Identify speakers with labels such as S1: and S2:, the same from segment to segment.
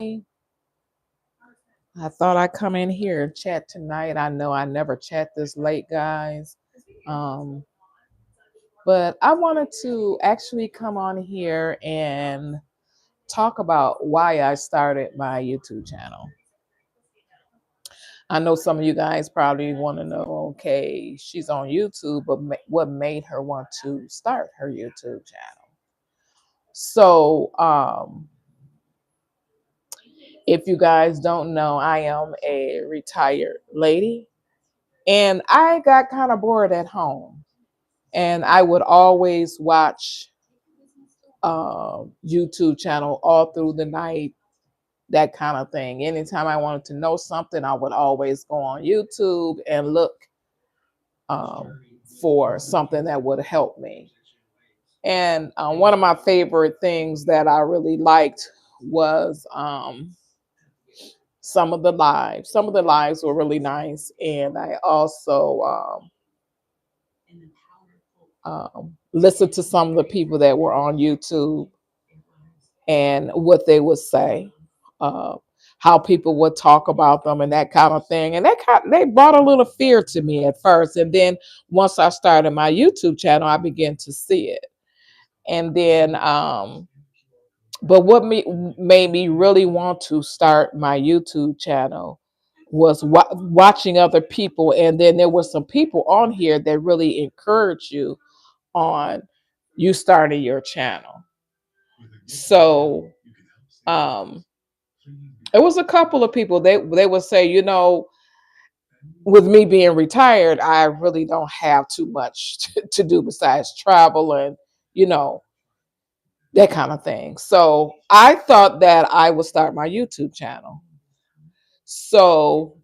S1: I thought I'd come in here and chat tonight. I know I never chat this late, guys. Um, but I wanted to actually come on here and talk about why I started my YouTube channel. I know some of you guys probably want to know, okay, she's on YouTube, but what made her want to start her YouTube channel? So, if you guys don't know, I am a retired lady. And I got kind of bored at home. And I would always watch YouTube channel all through the night, that kind of thing. Anytime I wanted to know something, I would always go on YouTube and look um, for something that would help me. And one of my favorite things that I really liked was some of the lives. Some of the lives were really nice. And I also listened to some of the people that were on YouTube and what they would say, uh, how people would talk about them and that kind of thing. And they brought a little fear to me at first. And then once I started my YouTube channel, I began to see it. And then, but what made me really want to start my YouTube channel was watching other people. And then there were some people on here that really encourage you on you starting your channel. So um it was a couple of people they would say, with me being retired, I really don't have too much to do besides travel and you know that kind of thing. So I thought that I would start my YouTube channel. So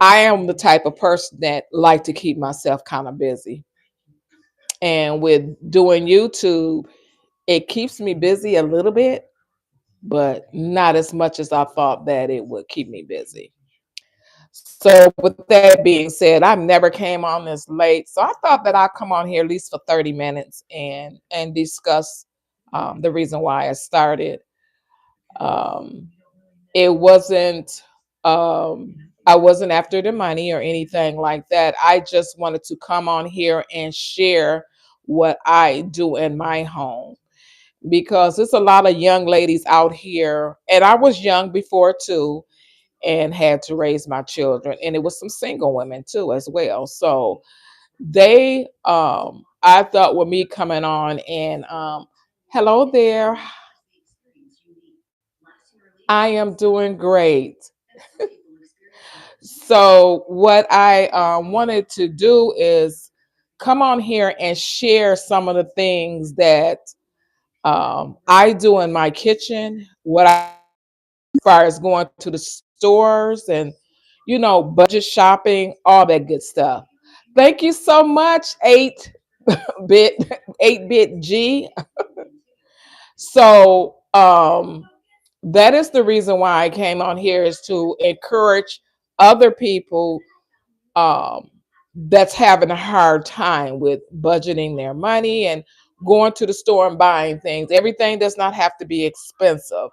S1: I am the type of person that like to keep myself kind of busy. And with doing YouTube, it keeps me busy a little bit, but not as much as I thought that it would keep me busy. So with that being said, I never came on this late, so I thought that I'd come on here at least for 30 minutes and discuss the reason why I started. Um, it wasn't I wasn't after the money or anything like that. I just wanted to come on here and share what I do in my home because there's a lot of young ladies out here, and I was young before too, and had to raise my children, and it was some single women too as well. So they, I thought with me coming on and, hello there, I am doing great. So what I wanted to do is come on here and share some of the things that I do in my kitchen, what I as far as going to the stores and budget shopping, all that good stuff. Thank you so much, 8 bit 8-bit G. So that is the reason why I came on here, is to encourage other people um, that's having a hard time with budgeting their money and going to the store and buying things. Everything does not have to be expensive.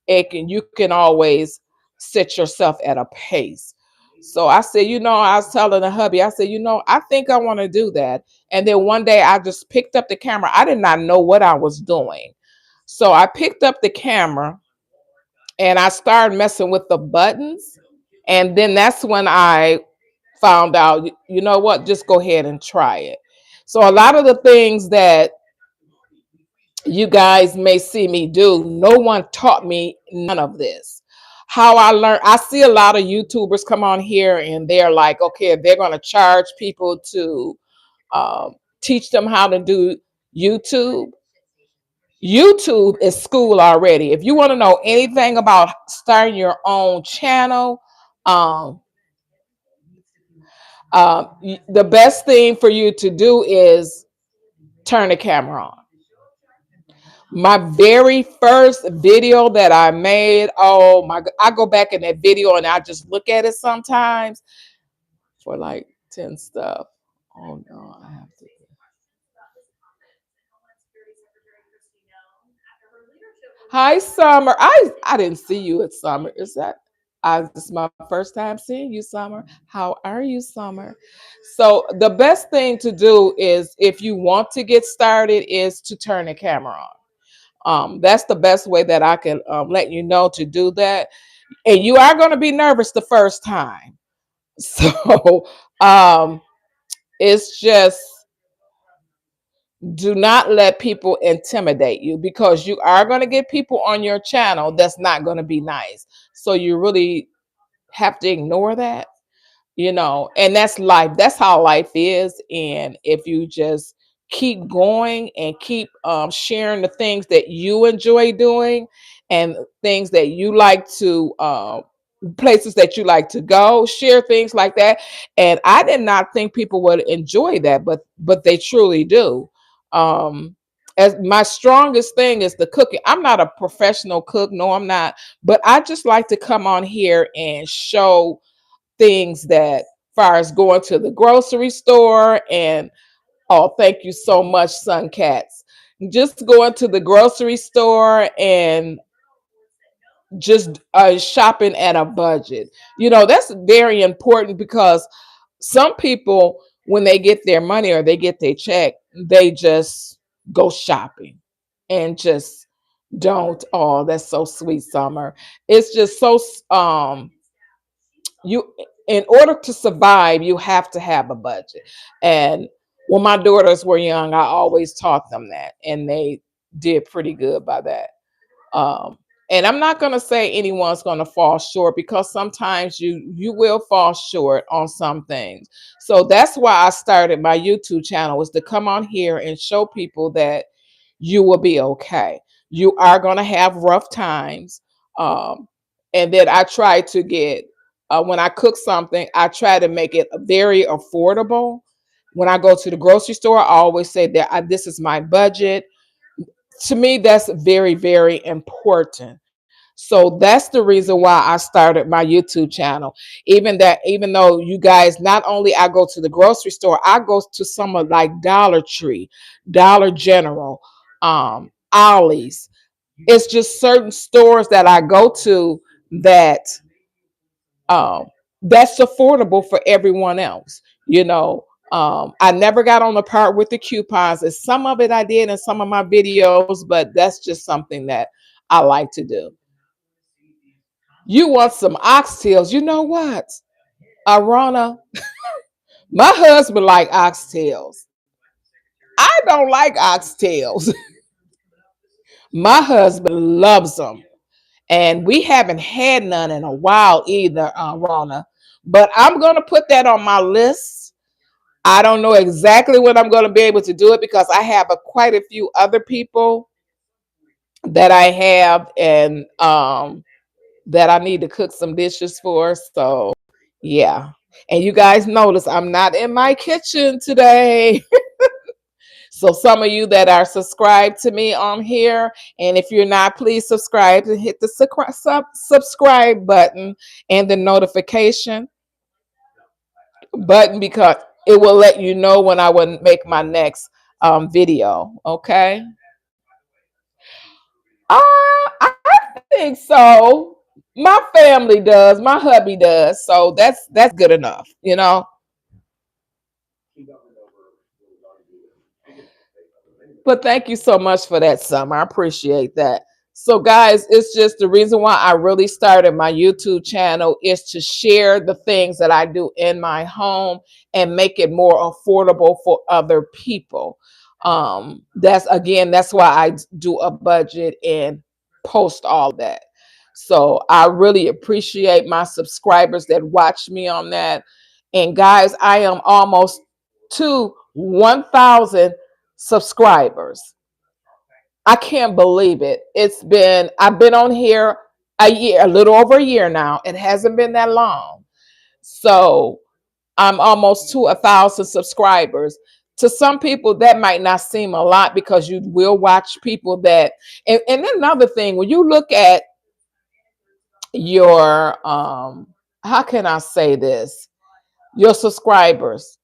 S1: You can always set yourself at a pace. So I said, I was telling the hubby, I said, I think I want to do that. And then one day I just picked up the camera. I did not know what I was doing. So I picked up the camera and I started messing with the buttons. And then that's when I found out, you know what, just go ahead and try it. So a lot of the things that you guys may see me do, no one taught me none of this. How I learned, I see a lot of YouTubers come on here and they're like, okay, they're going to charge people to teach them how to do YouTube. YouTube is school already. If you want to know anything about starting your own channel, um, the best thing for you to do is turn the camera on. My very first video that I made, oh my, I go back in that video and I just look at it sometimes for like 10 stuff. Oh no, I have to. Hi, Summer. I didn't see you at Summer. Is that? This is my first time seeing you, Summer. How are you, Summer? So the best thing to do is, if you want to get started, is to turn the camera on. That's the best way that I can let you know to do that. And you are going to be nervous the first time. So um, it's just, do not let people intimidate you, because you are going to get people on your channel that's not going to be nice. So you really have to ignore that, and that's life. That's how life is. And if you just keep going and keep sharing the things that you enjoy doing, and things that you like to places that you like to go, share things like that. And I did not think people would enjoy that, but they truly do. um as my strongest thing is the cooking. I'm not a professional cook, no, I'm not, but I just like to come on here and show things that, far as going to the grocery store. And oh, thank you so much, Sun Cats. Just going to the grocery store and just shopping at a budget. That's very important, because some people, when they get their money or they get their check, they just go shopping and just don't. Oh, that's so sweet, Summer. It's just so you in order to survive, you have to have a budget. And when my daughters were young, I always taught them that, and they did pretty good by that. um and I'm not going to say anyone's going to fall short, because sometimes you will fall short on some things. So that's why I started my YouTube channel, was to come on here and show people that you will be okay. You are going to have rough times. um and then I try to get, when I cook something, I try to make it very affordable. When I go to the grocery store, I always say that this is my budget. To me, that's very, very important. So that's the reason why I started my YouTube channel. Even though you guys, not only I go to the grocery store, I go to some of like Dollar Tree, Dollar General, Ollie's. It's just certain stores that I go to that um that's affordable for everyone else. I never got on the part with the coupons. And some of it I did in some of my videos, but that's just something that I like to do. You want some oxtails? You know what, Arona? My husband like oxtails. I don't like oxtails. My husband loves them, and we haven't had none in a while either, Rona. But I'm gonna put that on my list. I don't know exactly when I'm going to be able to do it, because I have quite a few other people that I have, and that I need to cook some dishes for. So, yeah. And you guys notice I'm not in my kitchen today. So, some of you that are subscribed to me on here, and if you're not, please subscribe and hit the subscribe button and the notification button, because it will let you know when I will make my next video. Okay. I think so. My family does. My hubby does. So that's good enough. But thank you so much for that, Summer. I appreciate that. So, guys, it's just the reason why I really started my YouTube channel is to share the things that I do in my home and make it more affordable for other people. That's why I do a budget and post all that. So I really appreciate my subscribers that watch me on that. And guys, I am almost to 1,000 subscribers. I can't believe it. I've been on here a little over a year now. It hasn't been that long. So I'm almost to 1,000 subscribers. To some people, that might not seem a lot, because you will watch people that, and then another thing, when you look at your, how can I say this? Your subscribers,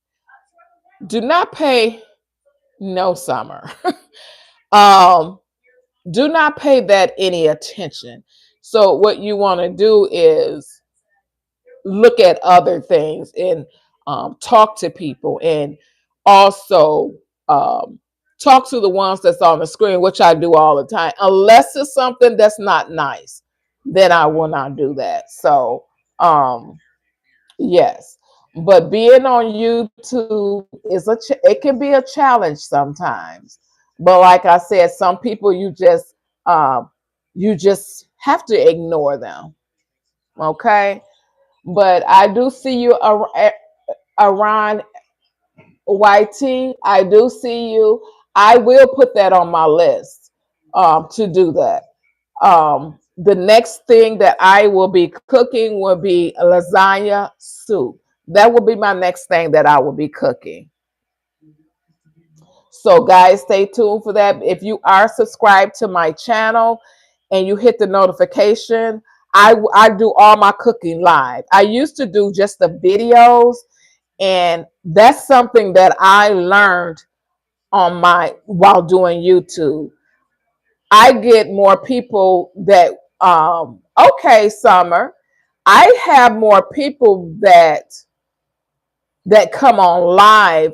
S1: do not pay no, Summer. um do not pay that any attention. So what you want to do is look at other things and talk to people, and also um, talk to the ones that's on the screen, which I do all the time. Unless it's something that's not nice, then I will not do that. So yes, but being on YouTube is it can be a challenge sometimes. But like I said, some people um, you just have to ignore them. Okay, but I do see you around YT. I do see you. I will put that on my list to do that. The next thing that I will be cooking will be lasagna soup. That will be my next thing that I will be cooking. So, guys, stay tuned for that. If you are subscribed to my channel and you hit the notification, I do all my cooking live. I used to do just the videos, and that's something that I learned on my while doing YouTube. I get more people that okay, Summer. I have more people that come on live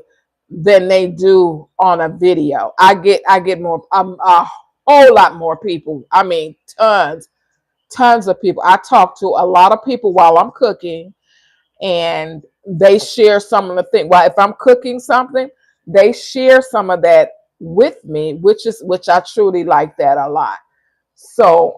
S1: than they do on a video. I get more a whole lot more people. I mean, tons of people. I talk to a lot of people while I'm cooking, and they share some of the things. Well, if I'm cooking something, they share some of that with me, which I truly like that a lot. So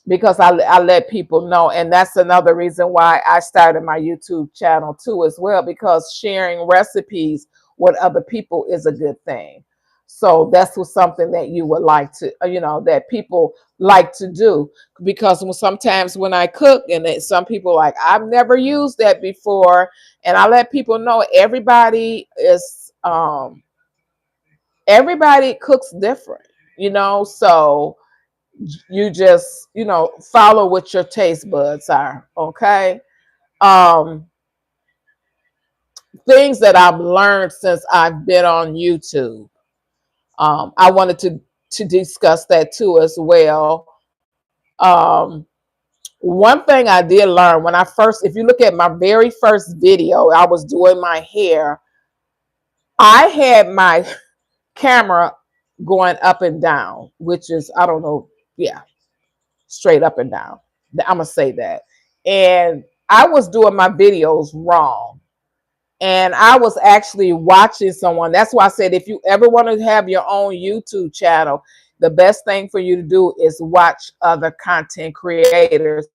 S1: because I let people know, and that's another reason why I started my YouTube channel too as well, because sharing recipes with other people is a good thing. So that's what something that you would like to that people like to do, because sometimes when I cook, and some people like, I've never used that before, and I let people know everybody cooks different, so you just follow what your taste buds are. Okay. um Things that I've learned since I've been on YouTube, I wanted to discuss that too as well. One thing I did learn when I first, if you look at my very first video, I was doing my hair. I had my camera going up and down, which is, I don't know, yeah, straight up and down. I'm gonna say that. And I was doing my videos wrong. And I was actually watching someone. That's why I said, if you ever want to have your own YouTube channel, the best thing for you to do is watch other content creators.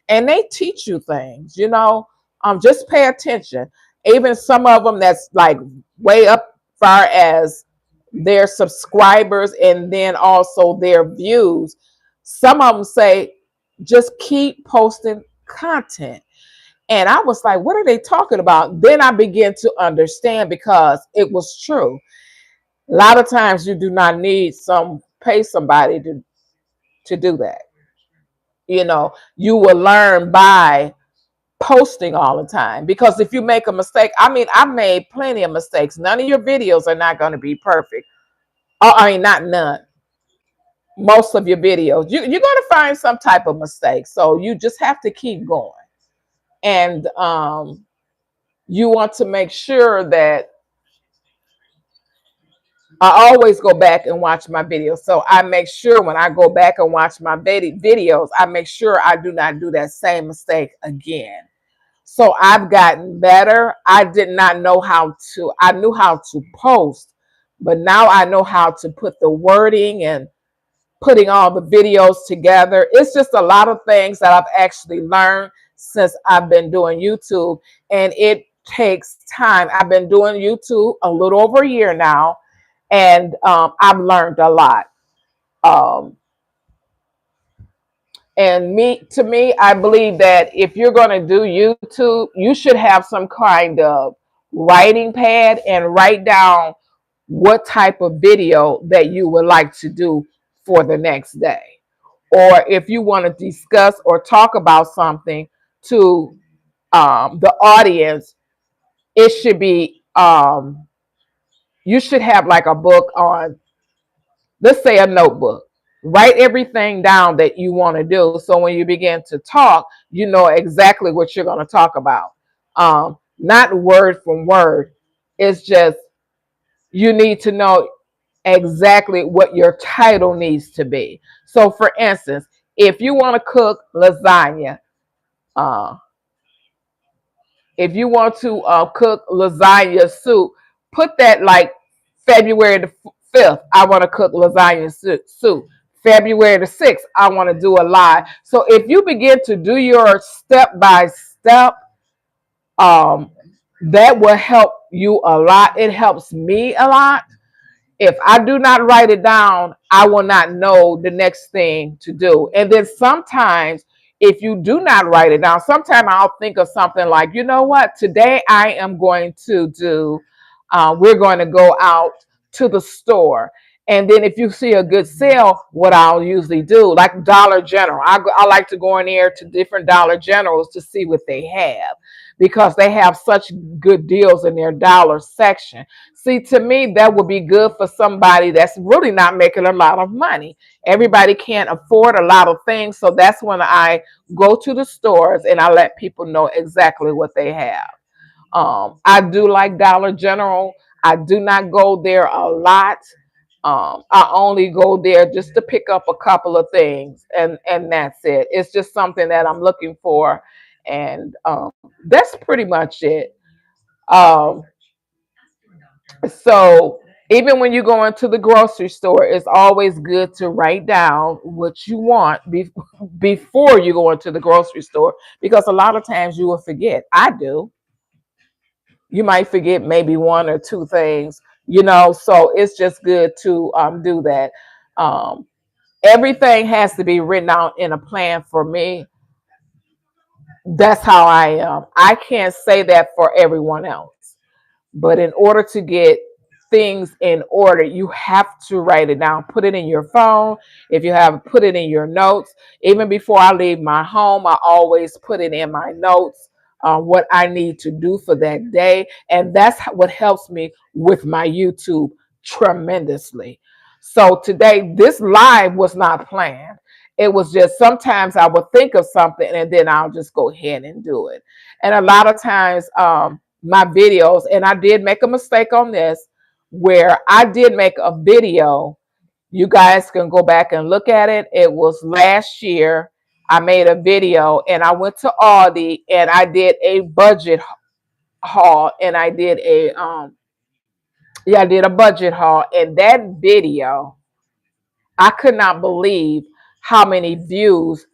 S1: And they teach you things, just pay attention. Even some of them that's like way up far as their subscribers and then also their views. Some of them say, just keep posting content. And I was like, what are they talking about? Then I began to understand, because it was true. A lot of times you do not need pay somebody to do that. You will learn by posting all the time, because if you make a mistake, I mean, I made plenty of mistakes. None of your videos are not going to be perfect. I mean, not none. Most of your videos, you're going to find some type of mistake. So you just have to keep going. And you want to make sure that I always go back and watch my videos. So I make sure when I go back and watch my videos, I make sure I do not do that same mistake again. So I've gotten better. I did not know I knew how to post, but now I know how to put the wording and putting all the videos together. It's just a lot of things that I've actually learned since I've been doing YouTube, and it takes time. I've been doing YouTube a little over a year now, and I've learned a lot. Um, and to me, I believe that if you're going to do YouTube, you should have some kind of writing pad and write down what type of video that you would like to do for the next day. Or if you want to discuss or talk about something to the audience, it should be, you should have like a book on let's say a notebook. Write everything down that you want to do. So when you begin to talk, you know exactly what you're going to talk about. Not word from word. It's just you need to know exactly what your title needs to be. So for instance, if you want to cook lasagna, uh, if you want to cook lasagna soup, put that like February the 5th, I want to cook lasagna soup. February the 6th, I want to do a live. So if you begin to do your step by step, um, that will help you a lot. It helps me a lot. If I do not write it down, I will not know the next thing to do. And then sometimes, if you do not write it down, sometimes I'll think of something like, you know what, today I am going to do, we're going to go out to the store. And then if you see a good sale, what I'll usually do, like Dollar General, I like to go in there to different Dollar Generals to see what they have because they have such good deals in their dollar section. See, to me, that would be good for somebody that's really not making a lot of money. Everybody can't afford a lot of things. So that's when I go to the stores and I let people know exactly what they have. I do like Dollar General. I do not go there a lot. I only go there just to pick up a couple of things, and that's it. It's just something that I'm looking for, and that's pretty much it. Um, so even when you go into the grocery store, it's always good to write down what you want before you go into the grocery store because a lot of times you will forget. I do. You might forget maybe one or two things, so it's just good to do that. Um, Everything has to be written out in a plan for me. That's how I am. I can't say that for everyone else. But in order to get things in order, you have to write it down. Put it in your phone. If you have, put it in your notes. Even before I leave my home, I always put it in my notes, what I need to do for that day. And that's what helps me with my YouTube tremendously. So today, this live was not planned. It was just sometimes I would think of something and then I'll just go ahead and do it. And a lot of times, my videos, and I did make a mistake on this where I did make a video. You guys can go back and look at it. It was last year. I made a video and I went to Aldi and I did a budget haul and I did I did a budget haul, and that video, I could not believe how many views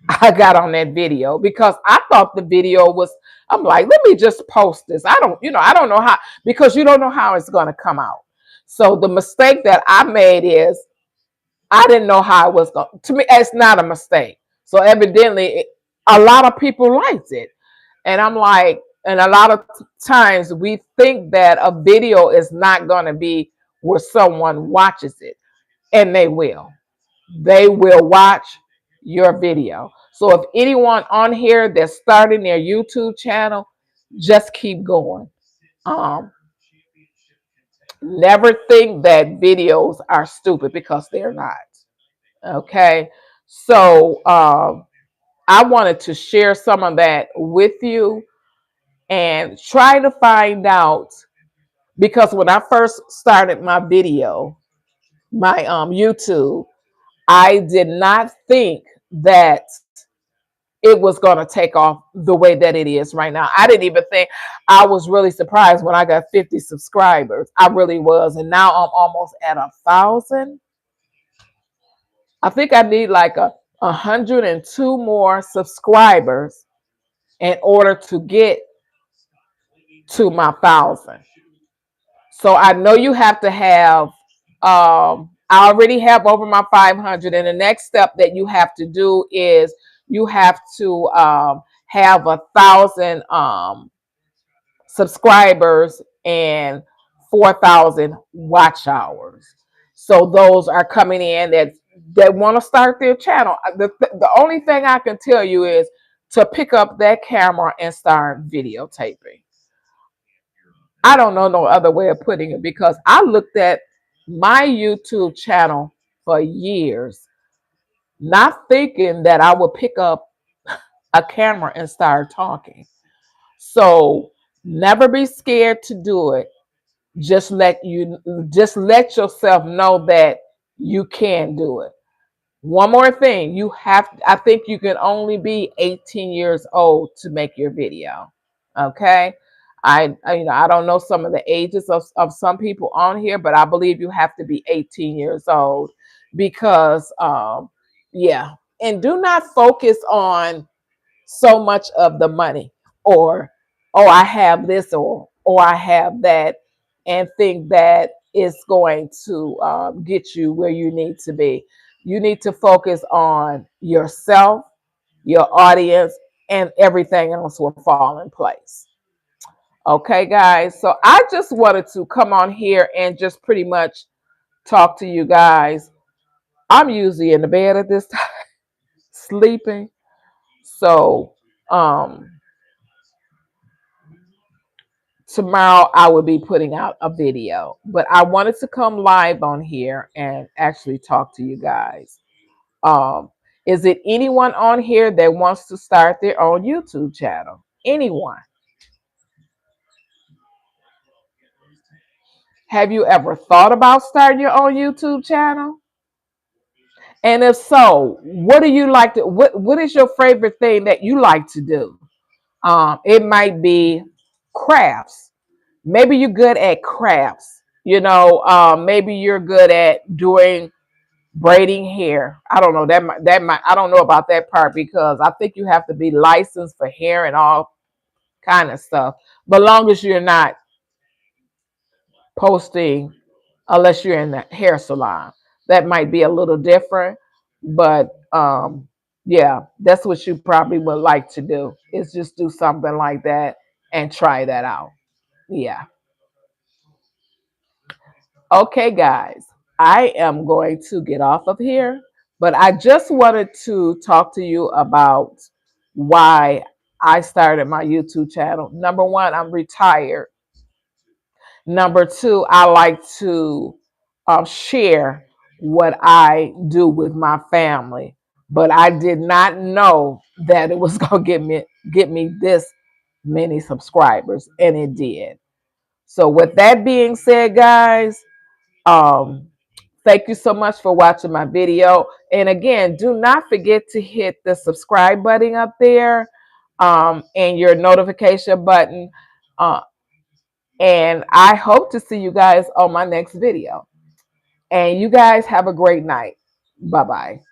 S1: I got on that video because I thought the video was, I'm like, let me just post this. I don't know how, because you don't know how it's going to come out. So the mistake that I made is I didn't know how it was going to me. It's not a mistake. So evidently a lot of people liked it. And I'm like, and a lot of times we think that a video is not going to be where someone watches it, and they will watch your video. So if anyone on here that's starting their YouTube channel, just keep going. Um, Never think that videos are stupid because they're not. Okay. So I wanted to share some of that with you and try to find out, because when I first started my video, my YouTube, I did not think that it was going to take off the way that it is right now. I didn't even think. I was really surprised when I got 50 subscribers. I really was. And now I'm almost at 1,000. I think I need like 102 more subscribers in order to get to my 1,000. So I know you have to have, I already have over my 500. And the next step that you have to do is you have to have 1,000 subscribers and 4,000 watch hours. So those are coming in that want to start their channel. The only thing I can tell you is to pick up that camera and start videotaping. I don't know no other way of putting it, because I looked at my YouTube channel for years, not thinking that I would pick up a camera and start talking. So never be scared to do it. Just let yourself know that you can do it. One more thing, I think you can only be 18 years old to make your video. Okay? I don't know some of the ages of some people on here, but I believe you have to be 18 years old because yeah. And do not focus on so much of the money or oh I have this or I have that and think that it's going to get you where you need to be. You need to focus on yourself, your audience, and everything else will fall in place. Okay, guys, so I just wanted to come on here and just pretty much talk to you guys. I'm usually in the bed at this time sleeping, so tomorrow I will be putting out a video, but I wanted to come live on here and actually talk to you guys. Um, is it anyone on here that wants to start their own YouTube channel? Anyone? Have you ever thought about starting your own YouTube channel? And if so, what do you like to what is your favorite thing that you like to do? It might be crafts. Maybe you're good at crafts. Maybe you're good at doing braiding hair. I don't know. That might I don't know about that part because I think you have to be licensed for hair and all kind of stuff. But long as you're not posting unless you're in the hair salon. That might be a little different. But yeah, that's what you probably would like to do is just do something like that and try that out. Yeah. Okay, guys, I am going to get off of here, but I just wanted to talk to you about why I started my YouTube channel. Number one, I'm retired. Number two, I like to share what I do with my family, but I did not know that it was going to get me this many subscribers, and it did. So, with that being said, guys, um, thank you so much for watching my video. And again, do not forget to hit the subscribe button up there and your notification button. Uh, and I hope to see you guys on my next video. And you guys have a great night. Bye-bye.